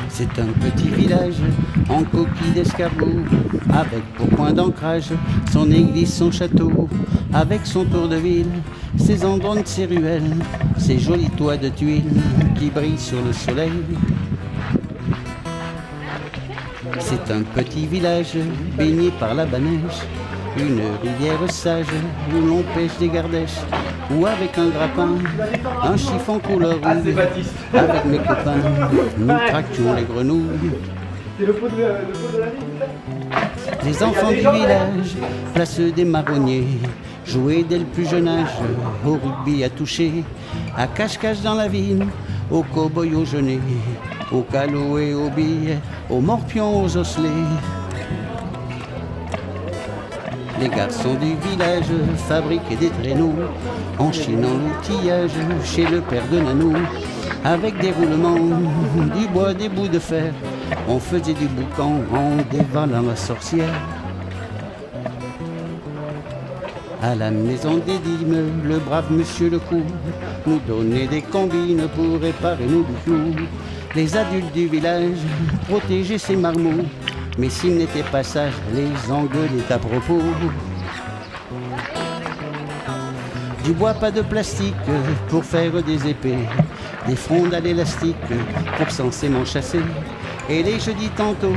C'est un petit village en coquille d'escargot, avec pour point d'ancrage son église, son château, avec son tour de ville, ses endroits, ses ruelles, ses jolis toits de tuiles qui brillent sur le soleil. C'est un petit village baigné par la neige, une rivière sage où l'on pêche des gardèches, ou avec un grappin, un chiffon couleur rouge. Avec mes copains, nous tractions les grenouilles. C'est le pot de la ville. Les enfants du village, place des marronniers, jouaient dès le plus jeune âge au rugby à toucher, à cache-cache dans la ville, au cow-boy au genêt, au calot et aux billes, aux morpions, aux osselets. Les garçons du village fabriquaient des traîneaux, enchinant l'outillage chez le père de Nanou. Avec des roulements, du bois, des bouts de fer, on faisait du boucan en dévalant la sorcière. À la maison des dîmes, le brave monsieur Lecou nous donnait des combines pour réparer nos clous. Les adultes du village protégeaient ces marmots, mais s'ils n'étaient pas sages, les engueulaient à propos. Du bois, pas de plastique pour faire des épées, des frondes à l'élastique pour censément chasser. Et les jeudis tantôt,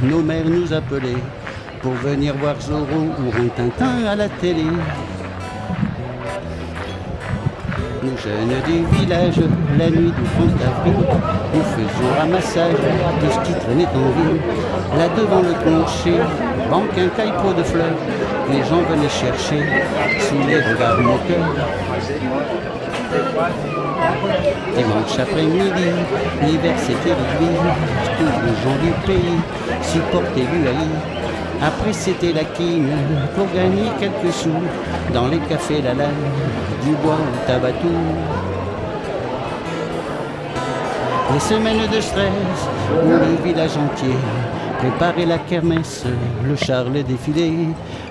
nos mères nous appelaient pour venir voir Zorro ou Rintintin à la télé. Nous jeunes du village, la nuit du 30 avril, nous faisions ramassage de ce qui traînait en ville. Là devant le clocher, banque un caille-pot de fleurs, les gens venaient chercher sous les regards moqueurs. Dimanche après-midi, l'hiver s'était réduit, tous les gens du pays supportaient l'UAI. Après c'était la quine pour gagner quelques sous, dans les cafés la lame, du bois ou tabatou. Les semaines de stress où le village entier préparait la kermesse, le char, le défilé,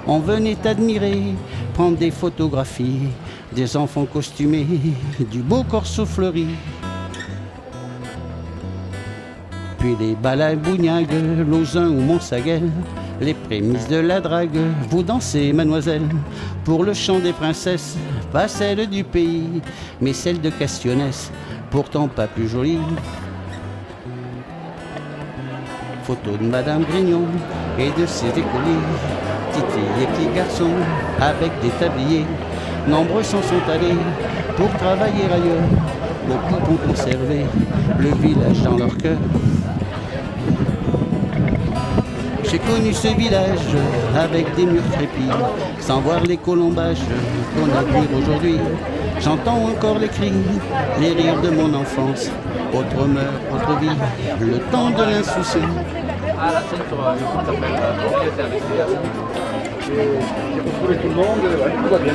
on venait admirer, prendre des photographies, des enfants costumés, du beau corso fleuri. Puis les balles Bougnac, Lauzun ou Montsaguel, les prémices de la drague, vous dansez, mademoiselle, pour le chant des princesses, pas celle du pays, mais celle de Castionnès, pourtant pas plus jolie. Photo de Madame Grignon et de ses écoliers, petites filles et petits garçons avec des tabliers. Nombreux sont allés pour travailler ailleurs, beaucoup ont conservé le village dans leur cœur. J'ai connu ce village avec des murs crépis, sans voir les colombages qu'on admire aujourd'hui. J'entends encore les cris, les rires de mon enfance, autre mœurs, autre vie, le temps de l'insouciance. Ah, la scène sur YouTube s'appelle J'ai retrouvé tout le monde, ouais, tout va bien.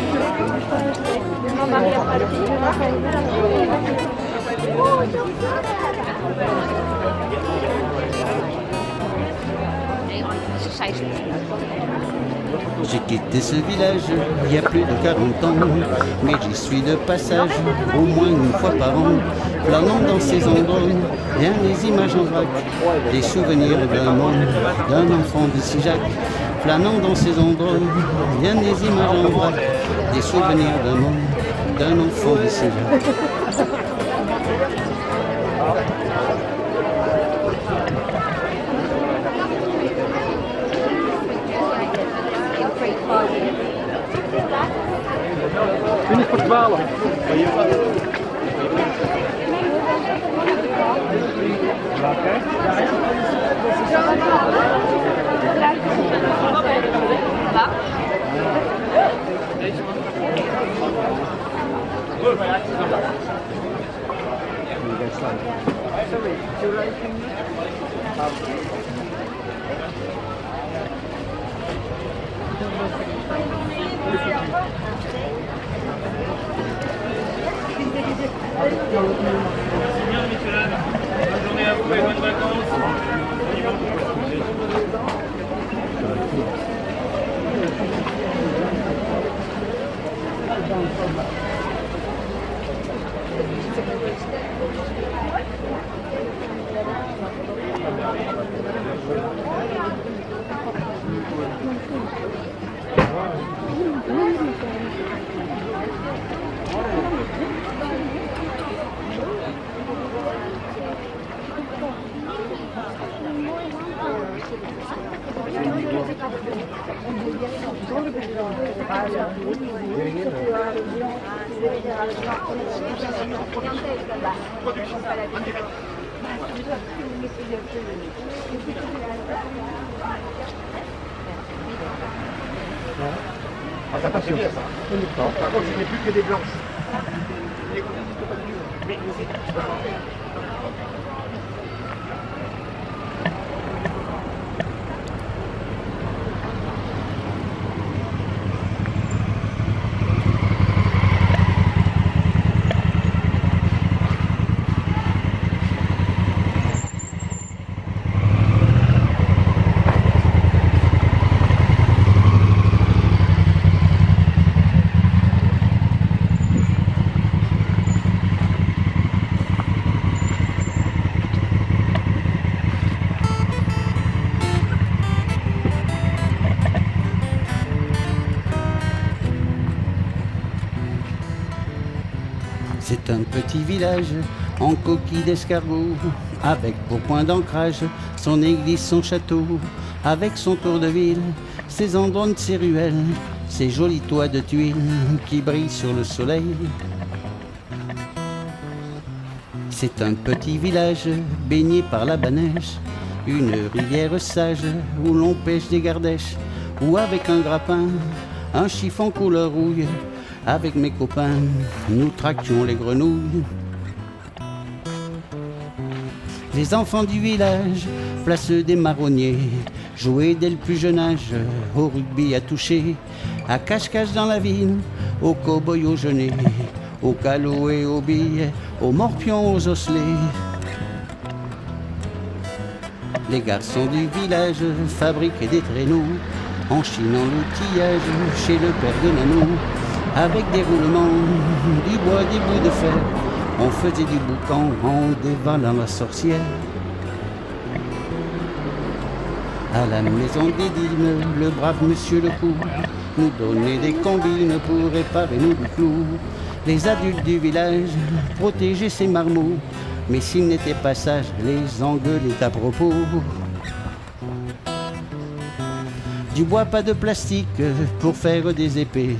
J'ai quitté ce village il y a plus de 40 ans, mais j'y suis de passage au moins une fois par an. Planant dans ces endroits, bien des images en vrac, des souvenirs d'un monde, d'un enfant de Sijac. Planant dans ces endroits, bien des images en vrac, des souvenirs d'un monde, d'un enfant de Sijac. Finish voor 12. Sorry, Bonne journée à vous et bonnes vacances. Attention. Par contre, ce n'est plus que des blanches. C'est un petit village en coquille d'escargot, avec pour point d'ancrage son église, son château, avec son tour de ville, ses andrones, ses ruelles, ses jolis toits de tuiles qui brillent sur le soleil. C'est un petit village baigné par la banèche, une rivière sage où l'on pêche des gardèches, ou avec un grappin, un chiffon couleur rouille. Avec mes copains, nous tractions les grenouilles. Les enfants du village, place des marronniers, jouaient dès le plus jeune âge au rugby à toucher, à cache-cache dans la ville, aux cow-boys aux genêts, aux calots et aux billes, aux morpions, aux osselets. Les garçons du village fabriquaient des traîneaux, en chinant l'outillage chez le père de Nanou. Avec des roulements, du bois, des bouts de fer, on faisait du boucan en dévalant la sorcière. À la maison des dîmes, le brave monsieur Lecourt nous donnait des combines pour réparer nos clous. Les adultes du village protégeaient ces marmots, mais s'ils n'étaient pas sages, les engueulaient à propos. Du bois, pas de plastique pour faire des épées,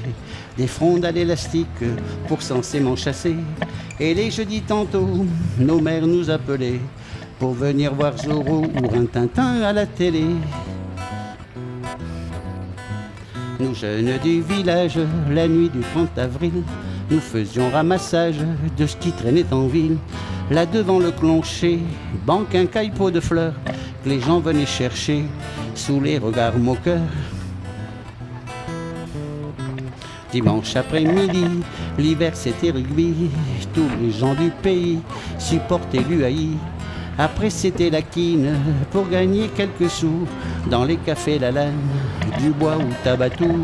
des frondes à l'élastique pour censément chasser. Et les jeudis tantôt, nos mères nous appelaient pour venir voir Zorro ou Rintintin à la télé. Nous jeunes du village, la nuit du 30 avril, nous faisions ramassage de ce qui traînait en ville. Là devant le clocher, banque un caille-pot de fleurs que les gens venaient chercher sous les regards moqueurs. Dimanche après-midi, l'hiver c'était rugby, tous les gens du pays supportaient l'UAI. Après c'était la quine pour gagner quelques sous dans les cafés La Lane, du bois ou Tabatou.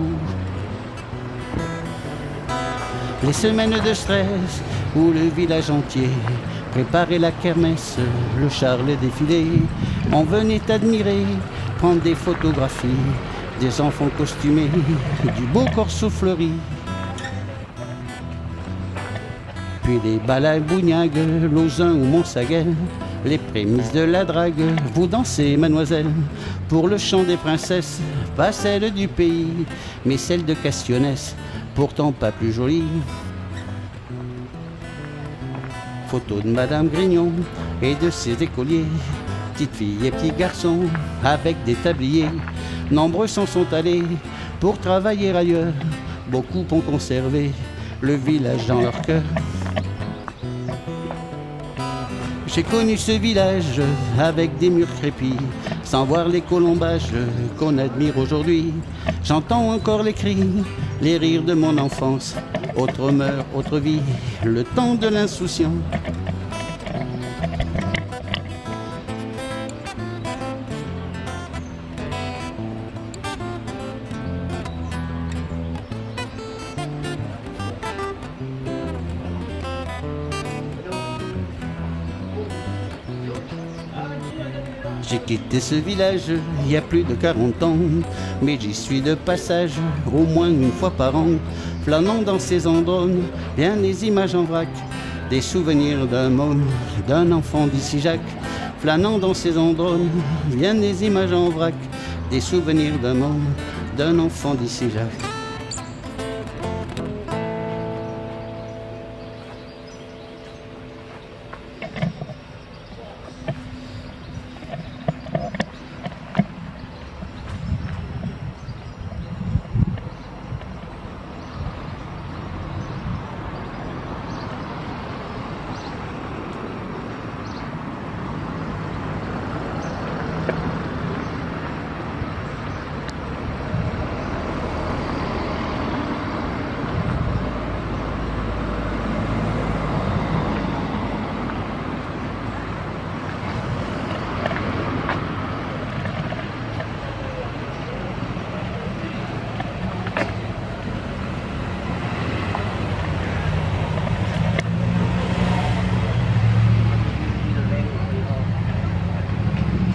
Les semaines de stress où le village entier préparait la kermesse, le char, le défilé, on venait admirer, prendre des photographies, des enfants costumés, du beau corso fleuri. Puis les bals à Bougnague, Lauzun ou Montsaguel, les prémices de la drague, vous dansez, mademoiselle, pour le chant des princesses, pas celle du pays, mais celle de Castionnès, pourtant pas plus jolie. Photo de Madame Grignon et de ses écoliers, petites filles et petits garçons avec des tabliers. Nombreux s'en sont allés pour travailler ailleurs, beaucoup ont conservé le village dans leur cœur. J'ai connu ce village avec des murs crépis, sans voir les colombages qu'on admire aujourd'hui. J'entends encore les cris, les rires de mon enfance, autre mœurs, autre vie, le temps de l'insouciance. J'ai quitté ce village il y a plus de 40 ans, mais j'y suis de passage au moins une fois par an. Flânant dans ces endroits, bien des images en vrac, des souvenirs d'un môme, d'un enfant d'ici Jacques. Flânant dans ces endroits, bien des images en vrac, des souvenirs d'un môme, d'un enfant d'ici Jacques.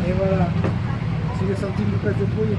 Et voilà. Si le centime de place de trop, il y a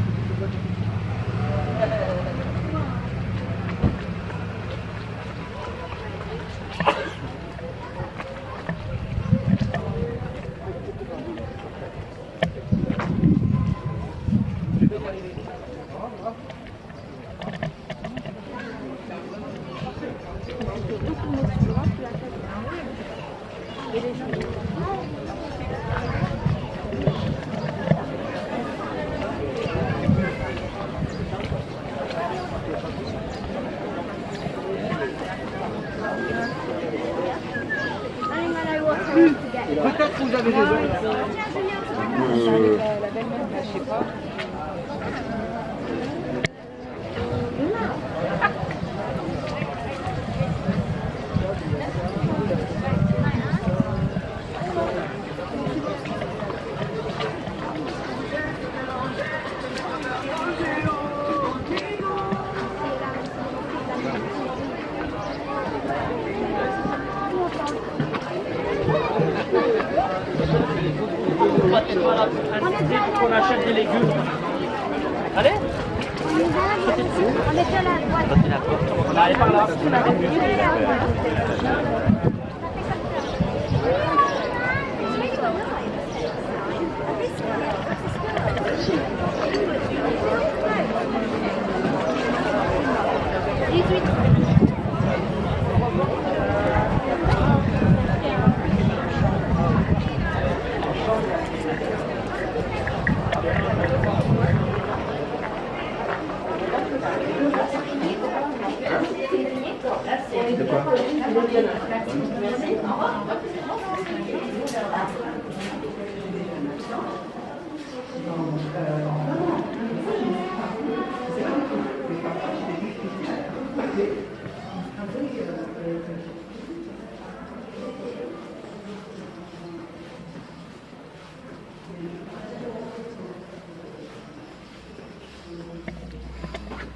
peut-être que vous avez des autres. La belle-mère, je sais pas. On achète des légumes. Allez. On est déjà là. On arrive par là. De quoi?